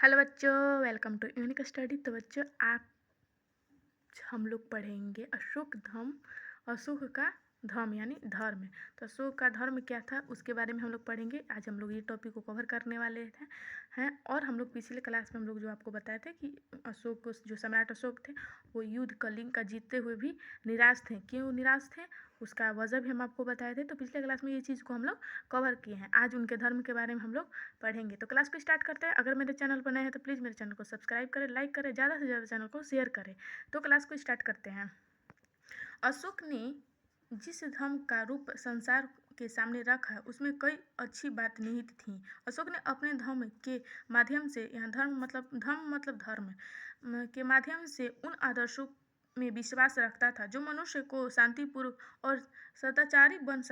Hello बच्चों, welcome to unique study. तो बच्चों, आज हम लोग पढ़ेंगे अशोक का धर्म यानी धर्म। तो अशोक का धर्म क्या था उसके बारे में हम लोग पढ़ेंगे। आज हम लोग ये टॉपिक को कवर करने वाले हैं। और हम लोग पिछले क्लास में हम लोग जो आपको बताए थे कि अशोक जो सम्राट अशोक थे वो युद्ध कलिंग का जीतते हुए भी निराश थे। क्यों निराश थे उसका वजह भी हम आपको बताए थे। तो पिछले क्लास में ये चीज़ को हम लोग कवर किए हैं। आज उनके धर्म के बारे में हम लोग पढ़ेंगे। तो क्लास को स्टार्ट करते हैं। अगर मेरे चैनल पर नए हैं तो प्लीज़ मेरे चैनल को सब्सक्राइब करें, लाइक करें, ज़्यादा से ज़्यादा चैनल को शेयर करें। तो क्लास को स्टार्ट करते हैं। अशोक ने जिस धर्म का रूप संसार के सामने रखा उसमें कई अच्छी बात निहित थी। अशोक ने अपने धर्म के माध्यम से, यहाँ धर्म के माध्यम से उन आदर्शों में विश्वास रखता था जो मनुष्य को शांतिपूर्वक और सदाचारी बना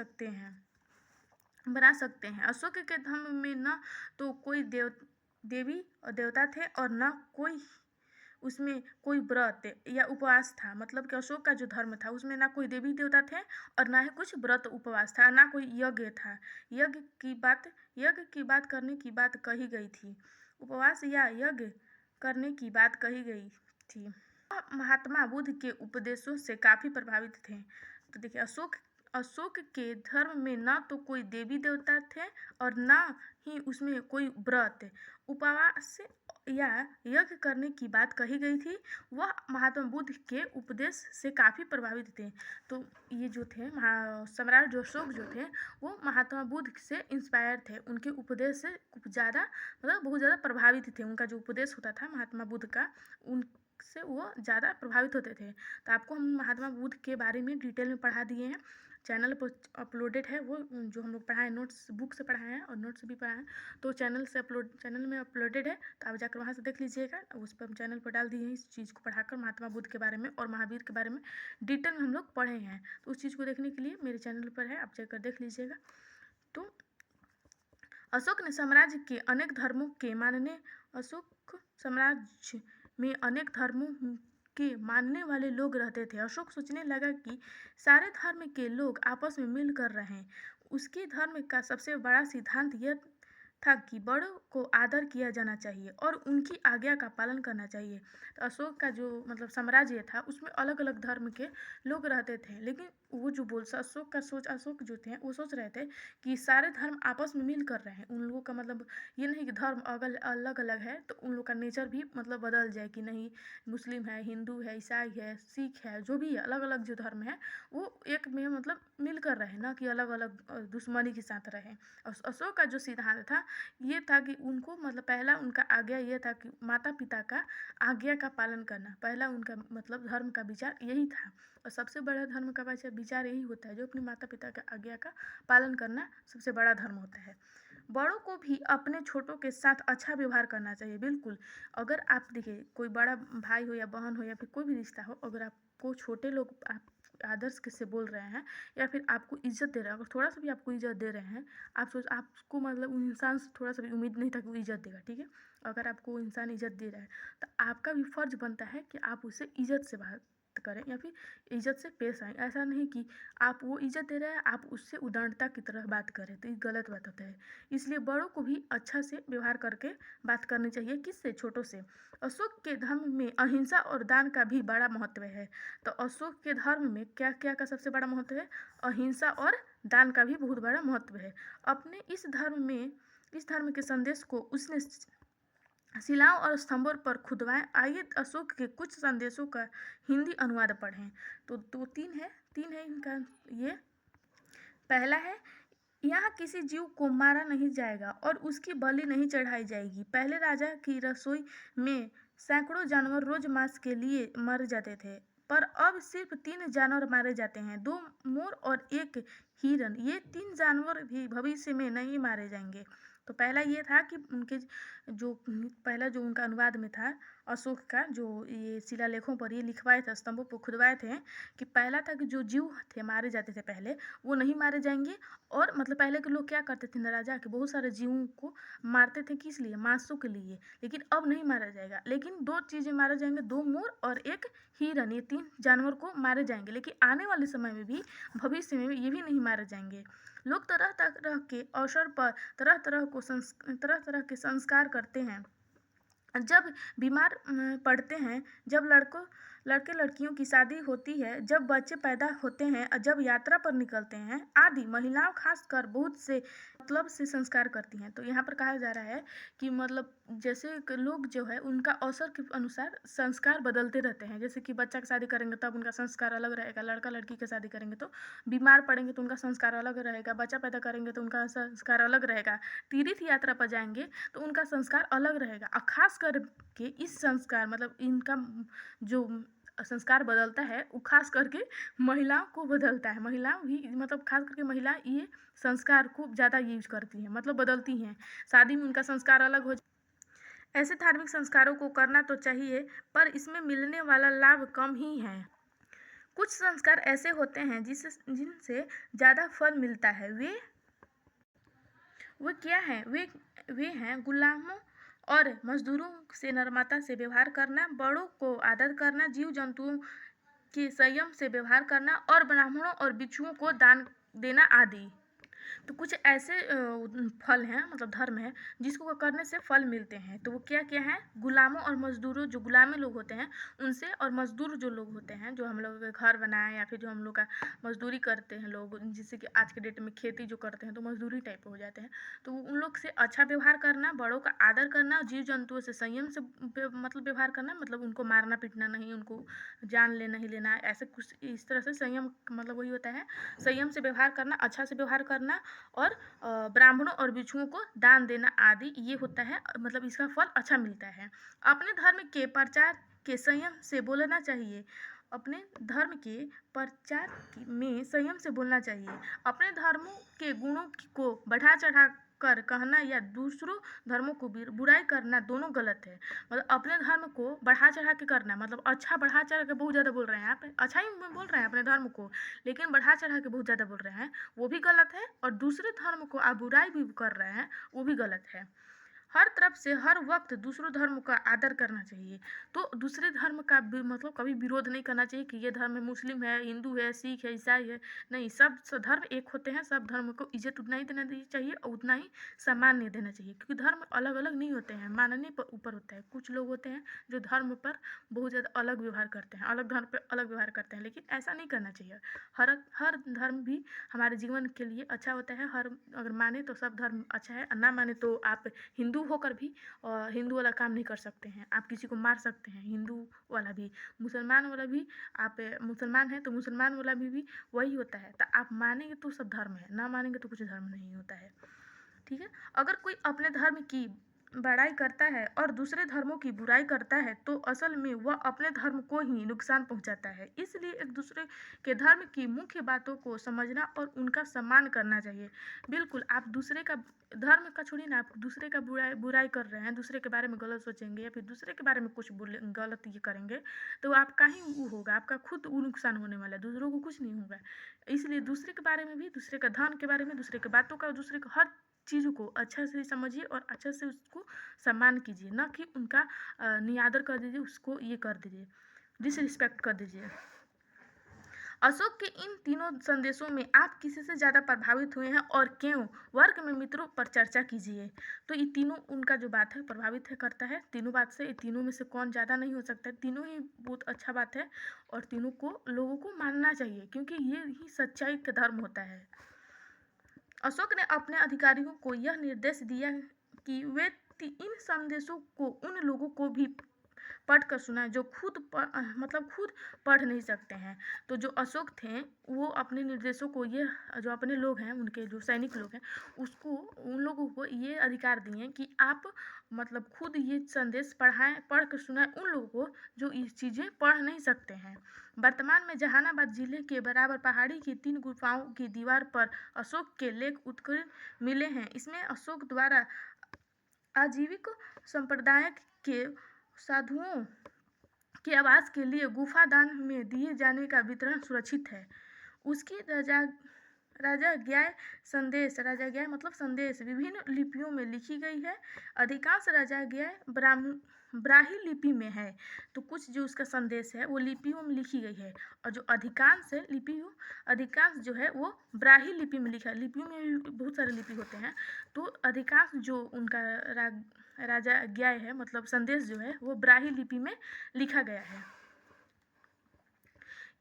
सकते हैं। अशोक के धर्म में न तो कोई देवी और देवता थे और न उसमें कोई व्रत या उपवास था। मतलब कि अशोक का जो धर्म था उसमें ना कोई देवी देवता थे और ना ही कुछ व्रत उपवास था, ना कोई यज्ञ था। यज्ञ की बात करने की बात कही गई थी, उपवास या यज्ञ करने की बात कही गई थी। महात्मा बुद्ध के उपदेशों से काफ़ी प्रभावित थे। तो देखिए, अशोक के धर्म में ना तो कोई देवी देवता थे और ना ही उसमें कोई व्रत उपवास या यज्ञ करने की बात कही गई थी। वह महात्मा बुद्ध के उपदेश से काफ़ी प्रभावित थे। तो ये जो थे सम्राट जो अशोक जो थे वो महात्मा बुद्ध से इंस्पायर थे। उनके उपदेश से ज़्यादा बहुत ज़्यादा प्रभावित थे। उनका जो उपदेश होता था महात्मा बुद्ध का, उनसे वो ज़्यादा प्रभावित होते थे। तो आपको हम महात्मा बुद्ध के बारे में डिटेल में पढ़ा दिए हैं। चैनल पर अपलोडेड है वो जो हम लोग पढ़ाए, नोट्स बुक से पढ़ाए हैं और नोट्स भी पढ़ाए हैं। तो चैनल में अपलोडेड है, तो आप जाकर वहाँ से देख लीजिएगा। उस पर हम चैनल पर डाल दिए हैं इस चीज़ को पढ़ाकर, महात्मा बुद्ध के बारे में और महावीर के बारे में डिटेल में हम लोग पढ़े हैं। तो उस चीज़ को देखने के लिए मेरे चैनल पर है, आप जाकर देख लीजिएगा। तो अशोक साम्राज्य में अनेक धर्मों के मानने वाले लोग रहते थे। अशोक सोचने लगा कि सारे धर्म के लोग आपस में मिलकर रहें। उसके धर्म का सबसे बड़ा सिद्धांत यह था कि बड़ों को आदर किया जाना चाहिए और उनकी आज्ञा का पालन करना चाहिए। तो अशोक का जो साम्राज्य था उसमें अलग अलग धर्म के लोग रहते थे, लेकिन वो जो अशोक जो थे वो सोच रहे थे कि सारे धर्म आपस में मिल कर रहे। उन लोगों का ये नहीं कि धर्म अलग अलग है तो उन लोग का नेचर भी बदल जाए कि नहीं, मुस्लिम है, हिंदू है, ईसाई है, सिख है, जो भी है अलग अलग जो धर्म है वो एक में मिल कर रहे, ना कि अलग अलग दुश्मनी के साथ रहे। अशोक का जो सिद्धांत था ये था कि उनको पहला उनका आज्ञा ये था कि माता पिता का आज्ञा का पालन करना। पहला उनका धर्म का विचार यही था और सबसे बड़ा धर्म का विचार यही होता है, जो अपने माता पिता का आज्ञा का पालन करना सबसे बड़ा धर्म होता है। बड़ों को भी अपने छोटों के साथ अच्छा व्यवहार करना चाहिए। बिल्कुल, अगर आप देखिए कोई बड़ा भाई हो या बहन हो या फिर कोई भी रिश्ता हो, अगर आपको छोटे लोग आप आदर्श से बोल रहे हैं या फिर आपको इज्जत दे रहे हैं, अगर थोड़ा सा भी आपको इज्जत दे रहे हैं, आपको उन इंसान से थोड़ा सा भी उम्मीद नहीं था कि वो इज्जत देगा, ठीक है। अगर आपको इंसान इज्जत दे रहा है तो आपका भी फर्ज बनता है कि आप उसे इज्जत से बात करें या फिर इज्जत से पेश आए। ऐसा नहीं कि आप वो इज्जत दे रहे हैं आप उससे उदारता की तरह बात करें, तो ये गलत बात होता है। इसलिए बड़ों को भी अच्छा से व्यवहार करके बात करनी चाहिए। किससे? छोटों से। अशोक के धर्म में अहिंसा और दान का भी बड़ा महत्व है। तो अशोक के धर्म में क्या क्या का सबसे बड़ा महत्व है? अहिंसा और दान का भी बहुत बड़ा महत्व है। अपने इस धर्म के संदेश को उसने शिलाओं और स्तंभों पर खुदवाएं। आइए अशोक के कुछ संदेशों का हिंदी अनुवाद पढ़ें। तो तीन है इनका। ये पहला है, यहाँ किसी जीव को मारा नहीं जाएगा और उसकी बलि नहीं चढ़ाई जाएगी। पहले राजा की रसोई में सैकड़ों जानवर रोज मांस के लिए मर जाते थे, पर अब सिर्फ 3 जानवर मारे जाते हैं, 2 मोर और 1 हिरन। ये 3 जानवर भी भविष्य में नहीं मारे जाएंगे। तो पहला ये था कि पहला जो उनका अनुवाद में था अशोक का, जो ये शिलालेखों पर ये लिखवाए थे, स्तंभों पर खुदवाए थे, कि पहला था कि जो जीव थे मारे जाते थे पहले वो नहीं मारे जाएंगे। और पहले के लोग क्या करते थे, राजा के बहुत सारे जीवों को मारते थे, किस लिए? मांसों के लिए। लेकिन अब नहीं मारा जाएगा, लेकिन 2 चीज़ें मारे जाएंगे, 2 मोर और 1 हिरन। ये 3 जानवर को मारे जाएंगे, लेकिन आने वाले समय में भी, भविष्य में भी ये भी नहीं मारे जाएंगे। लोग तरह तरह के अवसर पर तरह तरह के संस्कार करते हैं। जब बीमार पड़ते हैं, जब लड़के लड़कियों की शादी होती है, जब बच्चे पैदा होते हैं, जब यात्रा पर निकलते हैं आदि, महिलाओं खासकर बहुत से मतलब से संस्कार करती हैं। तो यहाँ पर कहा जा रहा है कि मतलब जैसे लोग जो है उनका अवसर के अनुसार संस्कार बदलते रहते हैं। जैसे कि बच्चा की शादी करेंगे तब उनका संस्कार अलग रहेगा, लड़का लड़की की शादी करेंगे तो बीमार पड़ेंगे तो उनका संस्कार अलग रहेगा, बच्चा पैदा करेंगे तो उनका संस्कार अलग रहेगा, तीर्थ यात्रा पर जाएंगे तो उनका संस्कार अलग रहेगा। और खास करके इस संस्कार मतलब इनका जो संस्कार बदलता है वो खास करके महिलाओं को बदलता है। महिला भी मतलब खास करके महिला ये संस्कार को ज़्यादा यूज करती हैं, मतलब बदलती हैं। शादी में उनका संस्कार अलग हो। ऐसे धार्मिक संस्कारों को करना तो चाहिए, पर इसमें मिलने वाला लाभ कम ही है। कुछ संस्कार ऐसे होते हैं जिनसे ज़्यादा फल मिलता है। वे क्या हैं? वे हैं गुलामों और मजदूरों से नम्रता से व्यवहार करना, बड़ों को आदर करना, जीव जंतुओं के संयम से व्यवहार करना और ब्राह्मणों और भिक्षुओं को दान देना आदि। तो कुछ ऐसे फल हैं मतलब धर्म है जिसको करने से फल मिलते हैं। तो वो क्या क्या है? गुलामों और मजदूरों, जो गुलामी लोग होते हैं उनसे, और मजदूर जो लोग होते हैं जो हम लोग घर बनाए या फिर जो हम लोग का मजदूरी करते हैं लोग, जैसे कि आज के डेट में खेती जो करते हैं तो मजदूरी टाइप हो जाते हैं। तो उन लोग से अच्छा व्यवहार करना, बड़ों का आदर करना, जीव जंतुओं से संयम से मतलब व्यवहार करना, मतलब उनको मारना पीटना नहीं, उनको जान लेना ही लेना, ऐसे कुछ इस तरह से संयम मतलब वही होता है। संयम से व्यवहार करना, अच्छा से व्यवहार करना और ब्राह्मणों और भिक्षुओं को दान देना आदि, ये होता है मतलब इसका फल अच्छा मिलता है। अपने धर्म के प्रचार के संयम से बोलना चाहिए। अपने धर्म के प्रचार में संयम से बोलना चाहिए। अपने धर्मों के गुणों को बढ़ा चढ़ा कर कहना या दूसरों धर्मों को बुराई करना दोनों गलत है। मतलब अपने धर्म को बढ़ा चढ़ा के करना, मतलब अच्छा बढ़ा चढ़ा के बहुत ज़्यादा बोल रहे हैं आप, अच्छा ही बोल रहे हैं अपने धर्म को, लेकिन बढ़ा चढ़ा के बहुत ज़्यादा बोल रहे हैं, वो भी गलत है। और दूसरे धर्म को आप बुराई भी कर रहे हैं, वो भी गलत है। हर तरफ से हर वक्त दूसरों धर्म का आदर करना चाहिए। तो दूसरे धर्म का मतलब कभी विरोध नहीं करना चाहिए कि ये धर्म है, मुस्लिम है, हिंदू है, सिख है, ईसाई है, नहीं, सब धर्म एक होते हैं। सब धर्म को इज्जत उतना ही देना चाहिए और उतना ही सम्मान नहीं देना चाहिए, क्योंकि धर्म अलग अलग नहीं होते हैं, मानने पर ऊपर होता है। कुछ लोग होते हैं जो धर्म पर बहुत ज़्यादा अलग व्यवहार करते हैं, अलग धर्म पर अलग व्यवहार करते हैं, लेकिन ऐसा नहीं करना चाहिए। हर हर धर्म भी हमारे जीवन के लिए अच्छा होता है। हर अगर माने तो सब धर्म अच्छा है, और ना माने तो आप हिंदू होकर भी हिंदू वाला काम नहीं कर सकते हैं, आप किसी को मार सकते हैं, हिंदू वाला भी, मुसलमान वाला भी। आप मुसलमान हैं तो मुसलमान वाला भी वही होता है। तो आप मानेंगे तो सब धर्म है, ना मानेंगे तो कुछ धर्म नहीं होता है। ठीक है। अगर कोई अपने धर्म की बड़ाई करता है और दूसरे धर्मों की बुराई करता है तो असल में वह अपने धर्म को ही नुकसान पहुंचाता है। इसलिए एक दूसरे के धर्म की मुख्य बातों को समझना और उनका सम्मान करना चाहिए। बिल्कुल, आप दूसरे का धर्म का छोड़िए ना, आप दूसरे का बुराई कर रहे हैं, दूसरे के बारे में गलत सोचेंगे या फिर दूसरे के बारे में कुछ गलत ये करेंगे, तो आपका ही वो होगा, आपका खुद वो नुकसान होने वाला है, दूसरों को कुछ नहीं होगा। इसलिए दूसरे के बारे में भी, दूसरे का धर्म के बारे में, दूसरे के बातों का, दूसरे का हर चीज़ों को अच्छा से समझिए और अच्छा से उसको सम्मान कीजिए, ना कि उनका निरादर कर दीजिए, उसको ये कर दीजिए, डिसरिस्पेक्ट कर दीजिए। अशोक के इन तीनों संदेशों में आप किसी से ज़्यादा प्रभावित हुए हैं और क्यों? वर्ग में मित्रों पर चर्चा कीजिए। तो ये तीनों उनका जो बात है प्रभावित है करता है, तीनों बात से, तीनों में से कौन ज़्यादा नहीं हो सकता है, तीनों ही बहुत अच्छा बात है और तीनों को लोगों को मानना चाहिए, क्योंकि ये ही सच्चाई का धर्म होता है। अशोक ने अपने अधिकारियों को यह निर्देश दिया कि वे इन संदेशों को उन लोगों को भी पढ़ कर सुनाएं जो मतलब खुद पढ़ नहीं सकते हैं। तो जो अशोक थे वो अपने निर्देशों को, ये जो अपने लोग हैं, उनके जो सैनिक लोग हैं, उसको, उन लोगों को ये अधिकार दिए कि आप मतलब खुद ये संदेश पढ़ कर सुनाएं उन लोगों को जो ये चीज़ें पढ़ नहीं सकते हैं। वर्तमान में जहानाबाद जिले के बराबर पहाड़ी की 3 गुफाओं की दीवार पर अशोक के लेख उत्कीर्ण मिले हैं। इसमें अशोक द्वारा आजीविक संप्रदाय के साधुओं के आवास के लिए गुफा दान में दिए जाने का वितरण सुरक्षित है। उसकी राजाज्ञाएं मतलब संदेश विभिन्न लिपियों में लिखी गई है। अधिकांश राजाज्ञाएं ब्राह्मी लिपि में है। तो कुछ जो उसका संदेश है वो लिपियों में लिखी गई है, और जो अधिकांश जो है वो ब्राह्मी लिपि में लिखा है। लिपियों में भी बहुत सारे लिपि होते हैं, तो अधिकांश जो उनका राजज्ञाय है, मतलब संदेश जो है वो ब्राह्मी लिपि में लिखा गया है।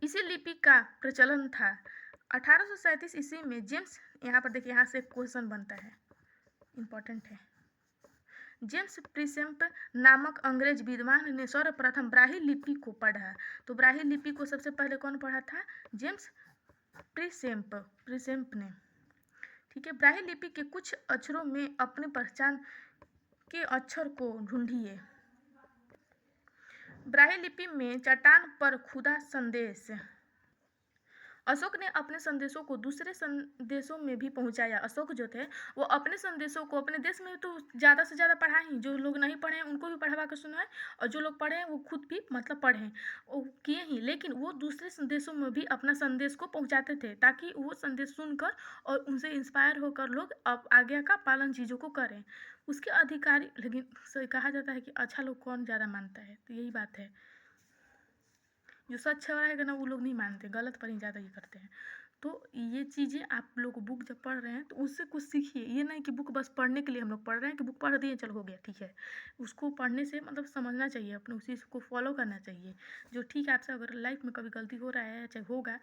इसी लिपि का प्रचलन था। 1837 ईस्वी में जेम्स, यहाँ पर देखिए, यहाँ से एक क्वेश्चन बनता है, इम्पोर्टेंट है। जेम्स प्रिसेम्प नामक अंग्रेज विद्वान ने सर्वप्रथम ब्राह्मी लिपि को पढ़ा। तो ब्राह्मी लिपि को सबसे पहले कौन पढ़ा था? जेम्स प्रिसेम्प ने। ठीक है। ब्राह्मी लिपि के कुछ अक्षरों में अपनी पहचान के अक्षर को ढूंढिए। ब्राह्मी लिपि में चट्टान पर खुदा संदेश। अशोक ने अपने संदेशों को दूसरे संदेशों में भी पहुंचाया। अशोक जो थे वो अपने संदेशों को अपने देश में तो ज़्यादा से ज़्यादा पढ़ाए ही, जो लोग नहीं पढ़े हैं उनको भी पढ़वा कर सुनाए, और जो लोग पढ़े हैं वो खुद भी मतलब पढ़े वो किए ही, लेकिन वो दूसरे संदेशों में भी अपना संदेश को पहुँचाते थे ताकि वो संदेश सुनकर और उनसे इंस्पायर होकर लोग अब आज्ञा का पालन चीज़ों को करें। उसके अधिकारी, लेकिन कहा जाता है कि अच्छा लोग कौन ज़्यादा मानता है, तो यही बात है, जो सच रहेगा ना वो लोग नहीं मानते, गलत पर ही ज़्यादा ये करते हैं। तो ये चीज़ें आप लोग बुक जब पढ़ रहे हैं तो उससे कुछ सीखिए। ये नहीं कि बुक बस पढ़ने के लिए हम लोग पढ़ रहे हैं कि बुक पढ़ दिए चल हो गया, ठीक है। उसको पढ़ने से मतलब समझना चाहिए, अपने उसी को फॉलो करना चाहिए। जो ठीक है आपसे अगर लाइफ में कभी गलती हो रहा है चाहे होगा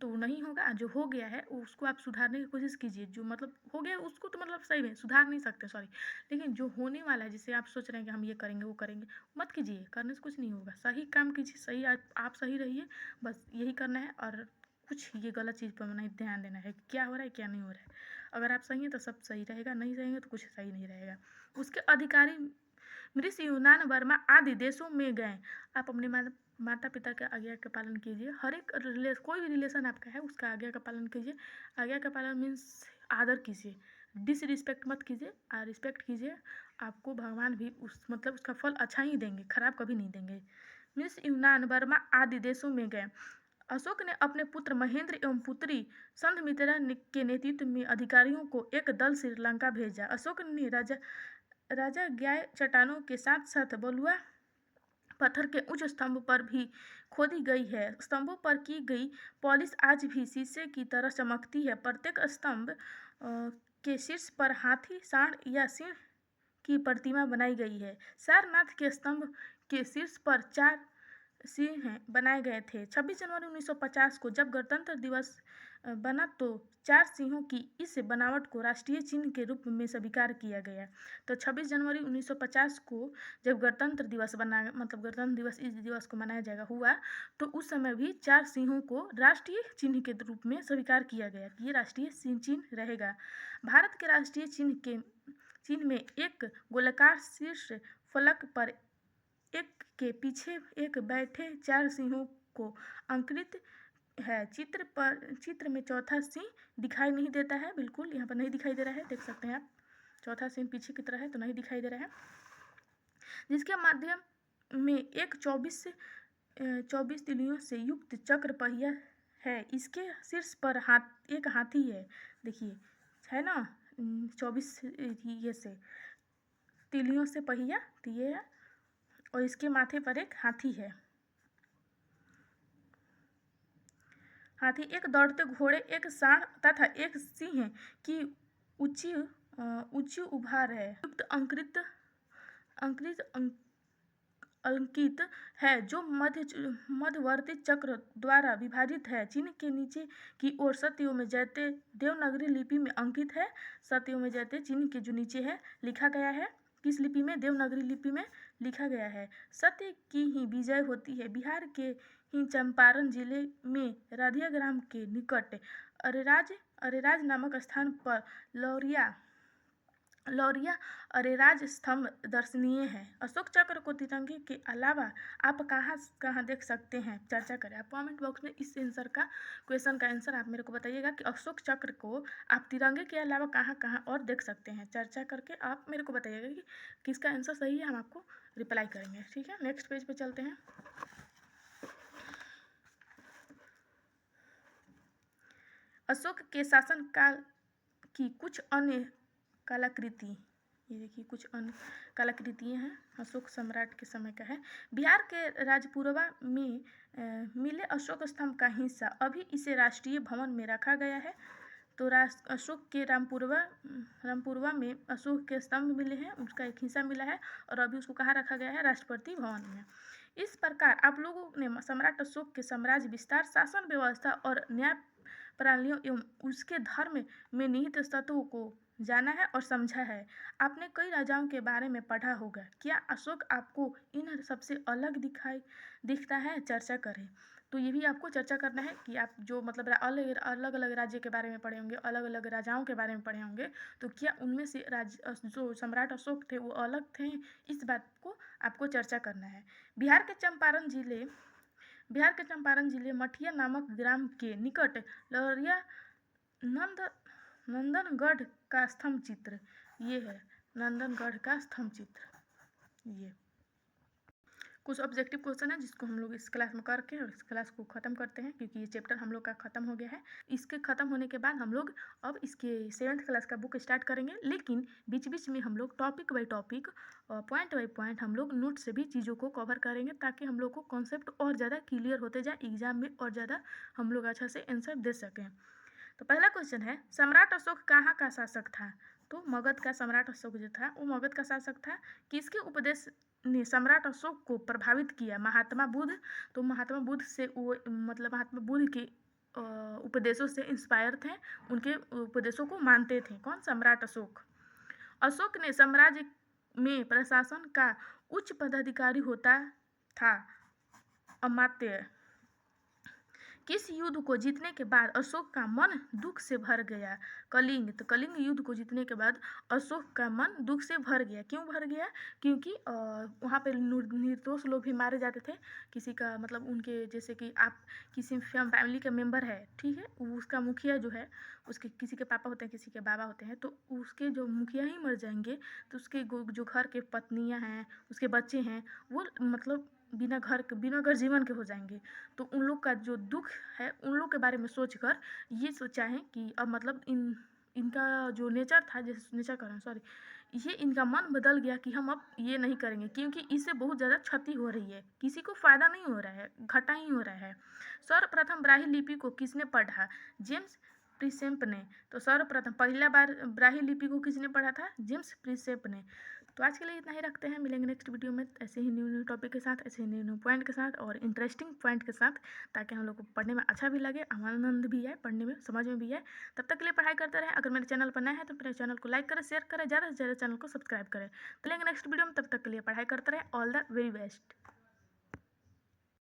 तो नहीं होगा, जो हो गया है उसको आप सुधारने की कोशिश कीजिए। जो मतलब हो गया उसको तो मतलब सही में सुधार नहीं सकते, सॉरी, लेकिन जो होने वाला है जिसे आप सोच रहे हैं कि हम ये करेंगे वो करेंगे, मत कीजिए। करने से कुछ नहीं होगा। सही काम कीजिए, सही आप सही रहिए, बस यही करना है। और कुछ ये गलत चीज़ पर नहीं ध्यान देना है, क्या हो रहा है क्या नहीं हो रहा है। अगर आप सही हैं तो सब सही रहेगा, नहीं सही है तो कुछ सही नहीं रहेगा। उसके अधिकारी मिस्र, यूनान, बर्मा आदि देशों में गए। आप अपने माता पिता के आज्ञा का पालन कीजिए। हर एक कोई भी रिलेशन आपका है उसका आज्ञा का पालन कीजिए। आज्ञा का पालन मीन्स आदर कीजिए, डिसरिस्पेक्ट मत कीजिए, रिस्पेक्ट कीजिए। आपको भगवान भी मतलब उसका फल अच्छा ही देंगे, खराब कभी नहीं देंगे। मिस्र, यूनान, बर्मा आदि देशों में गए। अशोक ने अपने पुत्र महेंद्र एवं पुत्री संघमित्रा के नेतृत्व में अधिकारियों को एक दल श्रीलंका भेजा। अशोक ने राजज्ञाय चट्टानों के साथ साथ बलुआ पत्थर के उच्च स्तंभ पर भी खोदी गई है। स्तंभों पर की गई पॉलिश आज भी शीशे की तरह चमकती है। प्रत्येक स्तंभ के शीर्ष पर हाथी, सांड या सिंह की प्रतिमा बनाई गई है। सारनाथ के स्तंभ के शीर्ष पर 4 सिंह बनाए गए थे। 26 जनवरी 1950 को जब गणतंत्र दिवस बना तो 4 सिंहों की इस बनावट को राष्ट्रीय चिन्ह के रूप में स्वीकार किया गया। तो 26 जनवरी 1950 को जब गणतंत्र दिवस बना, मतलब गणतंत्र दिवस इस दिवस को मनाया जाएगा हुआ, तो उस समय भी 4 सिंहों को राष्ट्रीय चिन्ह के रूप में स्वीकार किया गया कि ये राष्ट्रीय चिन्ह रहेगा। भारत के राष्ट्रीय चिन्ह में एक गोलाकार शीर्ष फलक पर एक के पीछे एक बैठे 4 सिंहों को अंकित है। चित्र में चौथा सिंह दिखाई नहीं देता है, बिल्कुल यहाँ पर नहीं दिखाई दे रहा है, देख सकते हैं आप। चौथा सिंह पीछे की तरह है तो नहीं दिखाई दे रहा है, जिसके माध्यम में एक 24 तिलियों से युक्त चक्र पहिया है। इसके शीर्ष पर एक हाथी है, देखिए है ना, 24 ये से तिलियों से पहिया तो ये है, और इसके माथे पर एक हाथी है। हाथी, एक दौड़ते घोड़े, एक सांड तथा एक सिंह की ऊंची उभार है। युक्त अंकित है जो मध्यवर्ती चक्र द्वारा विभाजित है। चिन्ह के नीचे की ओर सत्ययुग में जयते देवनागरी लिपि में अंकित है। सत्ययुग में जयते चिन्ह के जो नीचे है लिखा गया है, किस लिपि में? देवनागरी लिपि में लिखा गया है। सत्य की ही विजय होती है। बिहार के ही चंपारण जिले में राधिया ग्राम के निकट अरेराज नामक स्थान पर लौरिया अरेराज स्तंभ दर्शनीय है। अशोक चक्र को तिरंगे के अलावा आप कहाँ कहाँ देख सकते हैं? चर्चा करें। आप कमेंट बॉक्स में इस क्वेश्चन का आंसर आप मेरे को बताइएगा कि अशोक चक्र को आप तिरंगे के अलावा कहाँ कहाँ और देख सकते हैं। चर्चा करके आप मेरे को बताइएगा कि किसका आंसर सही है, हम आपको रिप्लाई करेंगे। ठीक है, नेक्स्ट पेज पे चलते हैं। अशोक के शासनकाल की कुछ अन्य कलाकृति, ये देखिए कुछ अन्य कलाकृतियाँ हैं, अशोक सम्राट के समय का है। बिहार के राजपुरवा में मिले अशोक स्तंभ का हिस्सा अभी इसे राष्ट्रीय भवन में रखा गया है। तो अशोक के रामपुरवा में अशोक के स्तंभ मिले हैं, उसका एक हिस्सा मिला है और अभी उसको कहाँ रखा गया है? राष्ट्रपति भवन में। इस प्रकार आप लोगों ने सम्राट अशोक के साम्राज्य विस्तार, शासन व्यवस्था और न्याय प्रणालियों एवं उसके धर्म में निहित तत्वों को जाना है और समझा है। आपने कई राजाओं के बारे में पढ़ा होगा। क्या अशोक आपको इन सबसे अलग दिखता है? चर्चा करें। तो ये भी आपको चर्चा करना है कि आप जो मतलब अलग अलग राज्य के बारे में पढ़े होंगे, अलग अलग राजाओं के बारे में पढ़े होंगे, तो क्या उनमें से जो सम्राट अशोक थे वो अलग थे? इस बात को आपको चर्चा करना है। बिहार के चंपारण जिले मठिया नामक ग्राम के निकट लहरिया नंदनगढ़ का स्तंभ चित्र ये है। नंदनगढ़ का स्तंभ चित्र ये कुछ ऑब्जेक्टिव क्वेश्चन है जिसको हम लोग इस क्लास में करके और इस क्लास को ख़त्म करते हैं, क्योंकि ये चैप्टर हम लोग का ख़त्म हो गया है। इसके ख़त्म होने के बाद हम लोग अब इसके 7th क्लास का बुक स्टार्ट करेंगे, लेकिन बीच बीच में हम लोग टॉपिक बाई टॉपिक और पॉइंट बाई पॉइंट हम लोग नोट से भी चीज़ों को कवर करेंगे, ताकि हम लोग को कॉन्सेप्ट और ज़्यादा क्लियर होते जाए, एग्जाम में और ज़्यादा हम लोग अच्छा से आंसर दे सकें। तो पहला क्वेश्चन है, सम्राट अशोक कहाँ का शासक था? तो मगध का सम्राट अशोक जो था वो मगध का शासक था। किसके उपदेश ने सम्राट अशोक को प्रभावित किया? महात्मा बुद्ध। तो महात्मा बुद्ध से वो मतलब महात्मा बुद्ध के उपदेशों से इंस्पायर थे, उनके उपदेशों को मानते थे। कौन? सम्राट अशोक। अशोक ने साम्राज्य में प्रशासन का उच्च पदाधिकारी होता था। अमात्य। किस युद्ध को जीतने के बाद अशोक का मन दुख से भर गया? कलिंग। तो कलिंग युद्ध को जीतने के बाद अशोक का मन दुख से भर गया। क्यों भर गया? क्योंकि वहाँ पे निर्दोष लोग भी मारे जाते थे। किसी का मतलब उनके जैसे कि आप किसी फैमिली का मेंबर है, ठीक है, उसका मुखिया जो है, उसके किसी के पापा होते हैं, किसी के बाबा होते हैं, तो उसके जो मुखिया ही मर जाएंगे तो उसके जो घर के पत्नियाँ हैं, उसके बच्चे हैं, वो मतलब बिना घर जीवन के हो जाएंगे। तो उन लोग का जो दुख है उन लोग के बारे में सोचकर ये सोचा है कि अब मतलब इनका जो नेचर था, जैसे नेचर कर रहे हैं सॉरी, ये इनका मन बदल गया कि हम अब ये नहीं करेंगे, क्योंकि इससे बहुत ज़्यादा क्षति हो रही है, किसी को फ़ायदा नहीं हो रहा है, घाटा ही हो रहा है। सर्वप्रथम ब्राह्मी लिपि को किसने पढ़ा? जेम्स प्रिसेप ने। तो सर्वप्रथम पहला बार ब्राह्मी लिपि को किसने पढ़ा था? जेम्स प्रिसेप ने। तो आज के लिए इतना ही रखते हैं, मिलेंगे नेक्स्ट वीडियो में ऐसे ही न्यू टॉपिक के साथ, ऐसे ही न्यू पॉइंट के साथ और इंटरेस्टिंग पॉइंट के साथ, ताकि हम लोग को पढ़ने में अच्छा भी लगे, आनंद भी आए, पढ़ने में समझ में भी आए। तब तक के लिए पढ़ाई करते रहें। अगर मेरे चैनल पर नए हैं तो मेरे चैनल को लाइक करें, शेयर करें, ज़्यादा से ज़्यादा चैनल को सब्सक्राइब करें। तो मिलेंगे नेक्स्ट वीडियो में, तब तक के लिए पढ़ाई करते रहें। All the very best.